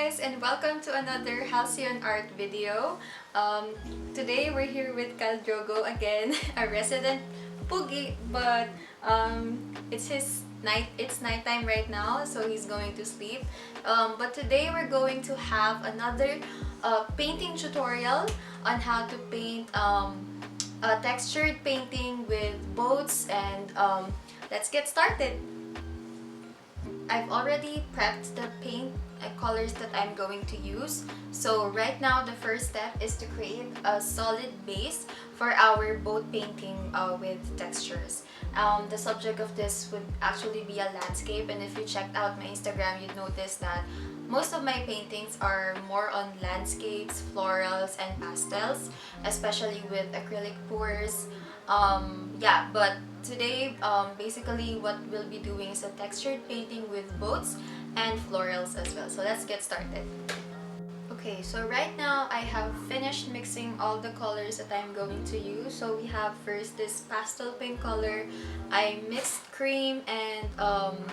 guys, and welcome to another Halcyon Art video. Today we're here with Cal Drogo again, a resident Pugi, but it's nighttime right now, so he's going to sleep. But today we're going to have another painting tutorial on how to paint a textured painting with boats, and let's get started. I've already prepped the paint colors that I'm going to use. So right now, the first step is to create a solid base for our boat painting with textures. The subject of this would actually be a landscape, and if you checked out my Instagram, you'd notice that most of my paintings are more on landscapes, florals, and pastels, especially with acrylic pours. But today, basically what we'll be doing is a textured painting with boats and florals as well. So let's get started. Okay, so right now I have finished mixing all the colors that I'm going to use. So we have first this pastel pink color. I mixed cream and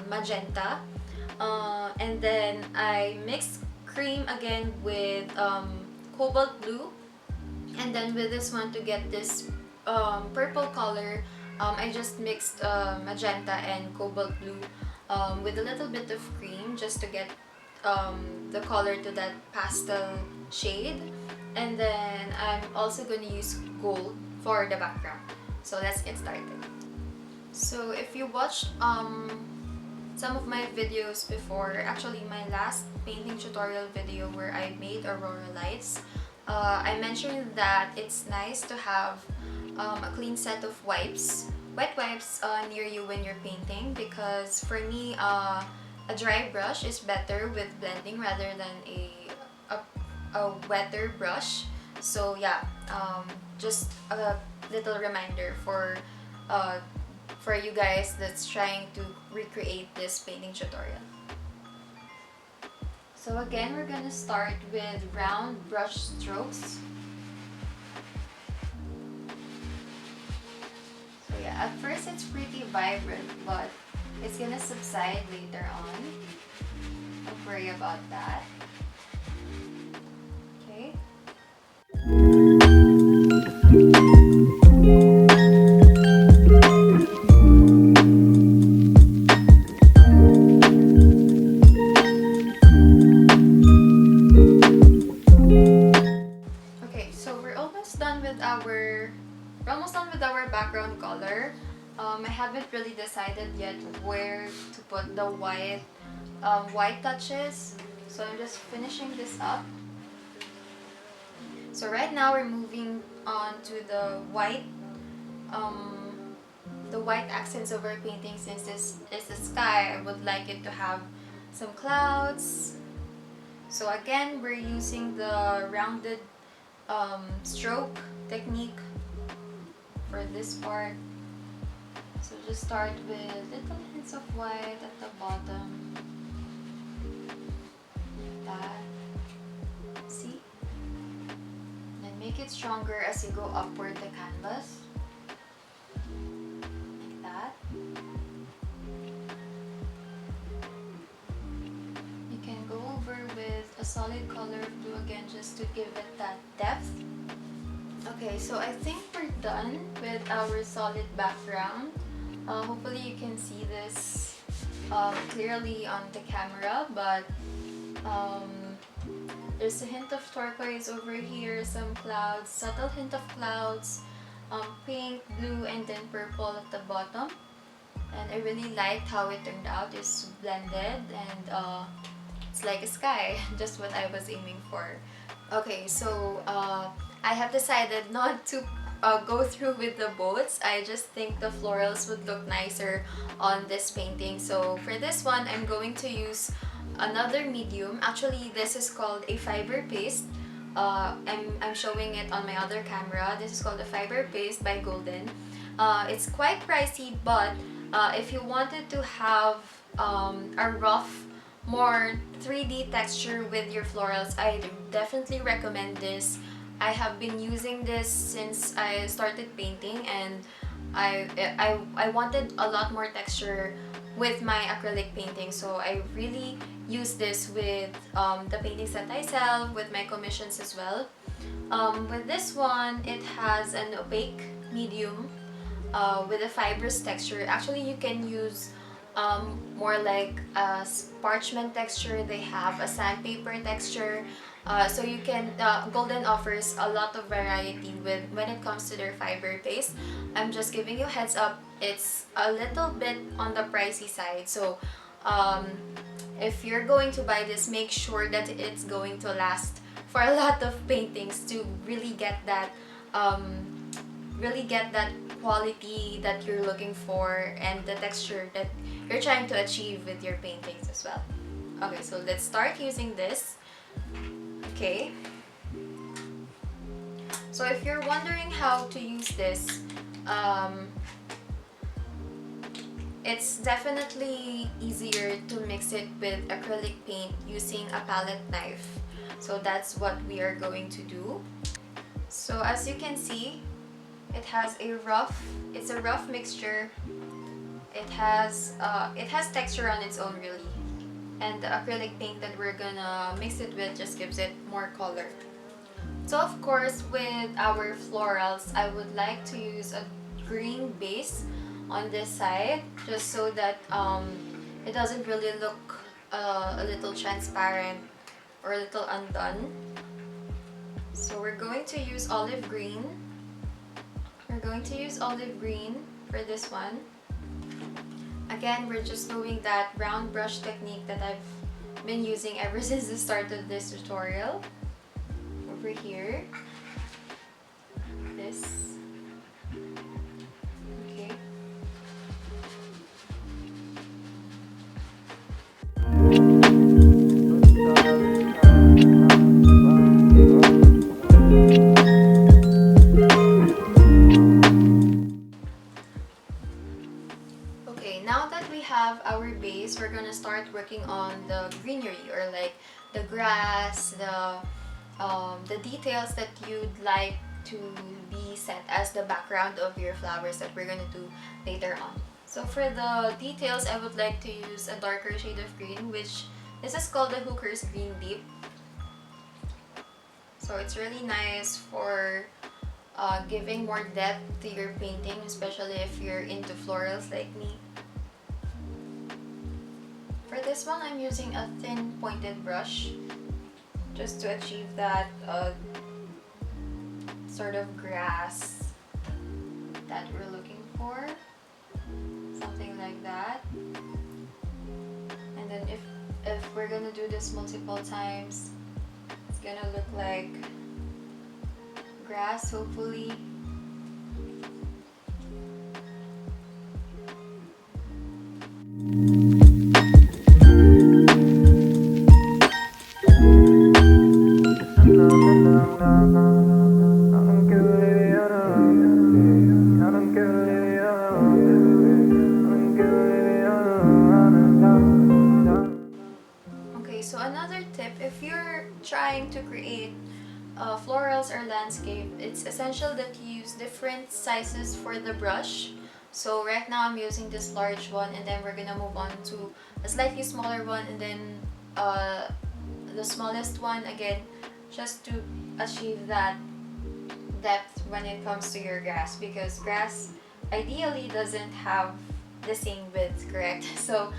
magenta. And then I mixed cream again with cobalt blue. And then with this one, to get this purple color, I just mixed magenta and cobalt blue with a little bit of cream just to get the color to that pastel shade. And then I'm also going to use gold for the background. So let's get started. So if you watched some of my videos before, actually my last painting tutorial video where I made aurora lights, I mentioned that it's nice to have a clean set of wet wipes near you when you're painting, because for me, a dry brush is better with blending rather than a wetter brush. So yeah, just a little reminder for you guys that's trying to recreate this painting tutorial. So again, we're gonna start with round brush strokes. So yeah, at first it's pretty vibrant, but it's gonna subside later on. Don't worry about that. Okay. We're almost done with our background color. I haven't really decided yet where to put the white touches, so I'm just finishing this up. So right now we're moving on to the white accents of our painting. Since this is the sky, I would like it to have some clouds. So again, we're using the rounded stroke technique for this part. So just start with little hints of white at the bottom, like that. See? Then make it stronger as you go upward the canvas, like that. You can go over with a solid color of blue again, just to give it that depth. Okay, so I think we're done with our solid background. Hopefully you can see this clearly on the camera, but there's a hint of turquoise over here, some clouds, subtle hint of clouds, pink, blue, and then purple at the bottom. And I really liked how it turned out. It's blended, and it's like a sky, just what I was aiming for. Okay, so I have decided not to go through with the boats. I just think the florals would look nicer on this painting. So for this one, I'm going to use another medium. Actually, this is called a fiber paste. I'm showing it on my other camera. This is called a fiber paste by Golden. It's quite pricey, but if you wanted to have a rough, more 3D texture with your florals, I definitely recommend this. I have been using this since I started painting, and I wanted a lot more texture with my acrylic painting. So I really use this with the paintings that I sell, with my commissions as well. With this one, it has an opaque medium with a fibrous texture. Actually, you can use more like a parchment texture. They have a sandpaper texture. So you can, Golden offers a lot of variety with when it comes to their fiber paste. I'm just giving you a heads up, it's a little bit on the pricey side. So if you're going to buy this, make sure that it's going to last for a lot of paintings to really get that quality that you're looking for and the texture that you're trying to achieve with your paintings as well. Okay, so let's start using this. Okay, so if you're wondering how to use this, it's definitely easier to mix it with acrylic paint using a palette knife. So that's what we are going to do. So as you can see, it's a rough mixture. It has texture on its own really. And the acrylic paint that we're gonna mix it with just gives it more color. So of course, with our florals, I would like to use a green base on this side, just so that it doesn't really look a little transparent or a little undone. So we're going to use olive green. We're going to use olive green for this one. Again, we're just doing that round brush technique that I've been using ever since the start of this tutorial. Over here. This. Okay. Now that we have our base, we're gonna start working on the greenery, or like the grass, the details that you'd like to be set as the background of your flowers that we're gonna do later on. So for the details, I would like to use a darker shade of green, which this is called the Hooker's Green Deep. So it's really nice for giving more depth to your painting, especially if you're into florals like me. For this one, I'm using a thin pointed brush just to achieve that sort of grass that we're looking for. Something like that. And then if we're gonna do this multiple times, it's gonna look like grass, hopefully. So another tip, if you're trying to create florals or landscape, it's essential that you use different sizes for the brush. So right now I'm using this large one, and then we're gonna move on to a slightly smaller one, and then the smallest one again, just to achieve that depth when it comes to your grass, because grass ideally doesn't have the same width, correct? So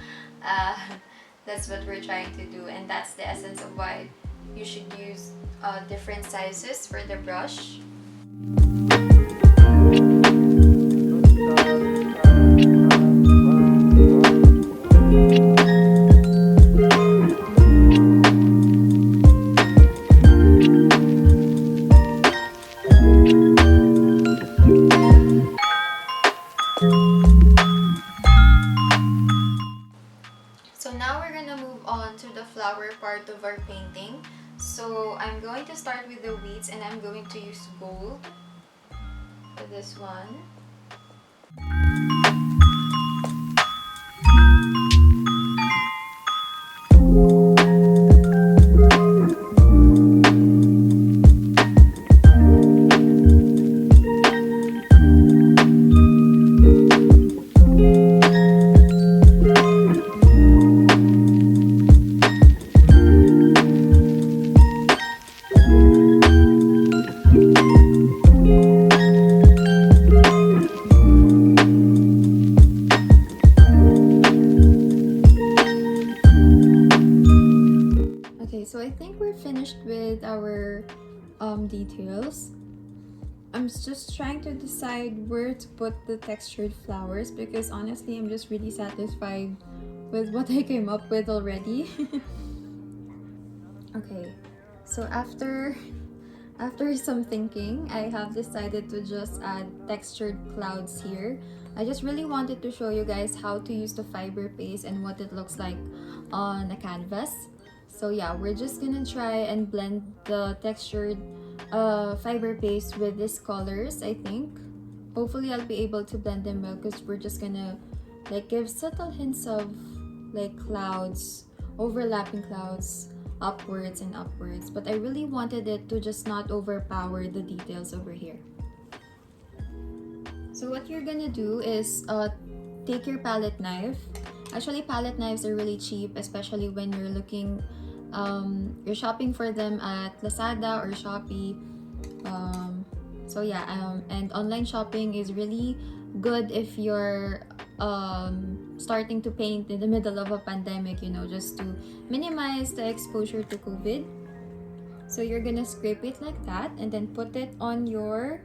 that's what we're trying to do, and that's the essence of why you should use different sizes for the brush. So now we're gonna move on to the flower part of our painting. So I'm going to start with the weeds, and I'm going to use gold for this one. think we're finished with our details. I'm just trying to decide where to put the textured flowers because honestly, I'm just really satisfied with what I came up with already. Okay, so after some thinking, I have decided to just add textured clouds here. I just really wanted to show you guys how to use the fiber paste and what it looks like on a canvas. So yeah, we're just gonna try and blend the textured fiber paste with these colors, I think. Hopefully I'll be able to blend them well because we're just gonna like give subtle hints of like clouds, overlapping clouds, upwards and upwards, but I really wanted it to just not overpower the details over here. So what you're gonna do is take your palette knife. Actually, palette knives are really cheap, especially when you're looking you're shopping for them at Lazada or Shopee. So yeah, and online shopping is really good if you're starting to paint in the middle of a pandemic, you know, just to minimize the exposure to COVID. So you're gonna scrape it like that and then put it on your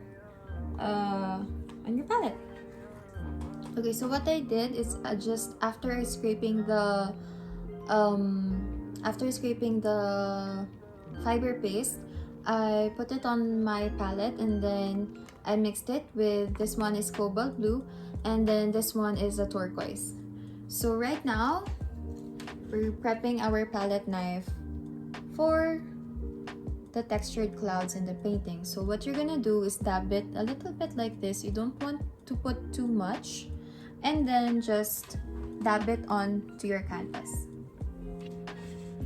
palette. Okay, so what I did is just after scraping the fiber paste, I put it on my palette and then I mixed it with, this one is cobalt blue and then this one is a turquoise. So right now we're prepping our palette knife for the textured clouds in the painting. So what you're gonna do is dab it a little bit like this. You don't want to put too much, and then just dab it on to your canvas.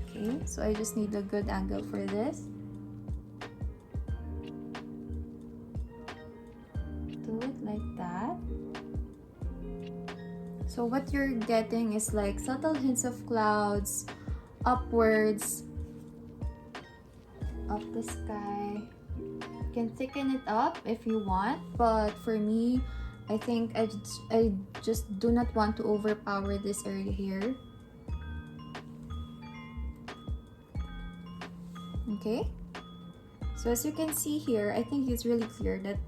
Okay, so I just need a good angle for this. Do it like that. So what you're getting is like subtle hints of clouds, upwards, of the sky. You can thicken it up if you want, but for me, I think I just do not want to overpower this area here. Okay, so as you can see here, I think it's really clear that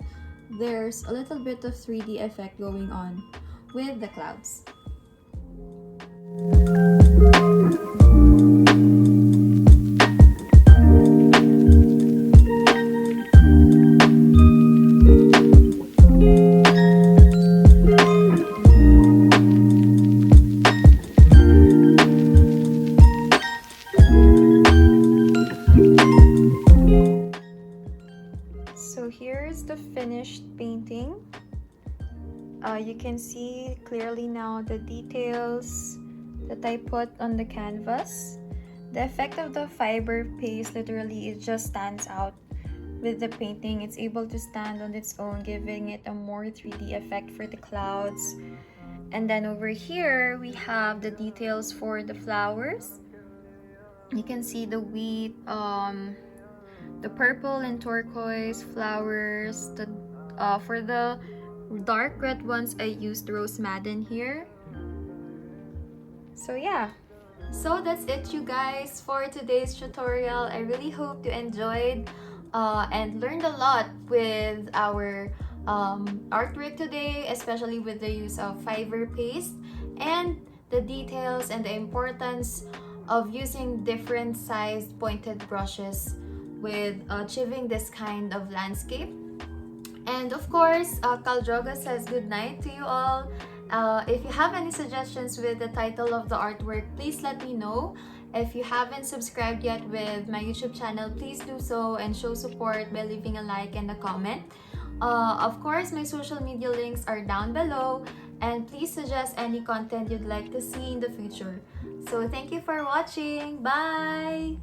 there's a little bit of 3D effect going on with the clouds. So here's the finished painting. You can see clearly now the details that I put on the canvas. The effect of the fiber paste, literally, it just stands out with the painting. It's able to stand on its own, giving it a more 3D effect for the clouds. And then over here, we have the details for the flowers. You can see the wheat, the purple and turquoise flowers. For the dark red ones, I used Rose Madden here. So yeah, so that's it, you guys, for today's tutorial. I really hope you enjoyed and learned a lot with our artwork today, especially with the use of fiber paste and the details and the importance of using different sized pointed brushes with achieving this kind of landscape. And of course, Kaldroga says good night to you all. If you have any suggestions with the title of the artwork, please let me know. If you haven't subscribed yet with my YouTube channel, please do so and show support by leaving a like and a comment. Of course, my social media links are down below, and please suggest any content you'd like to see in the future. So thank you for watching. Bye!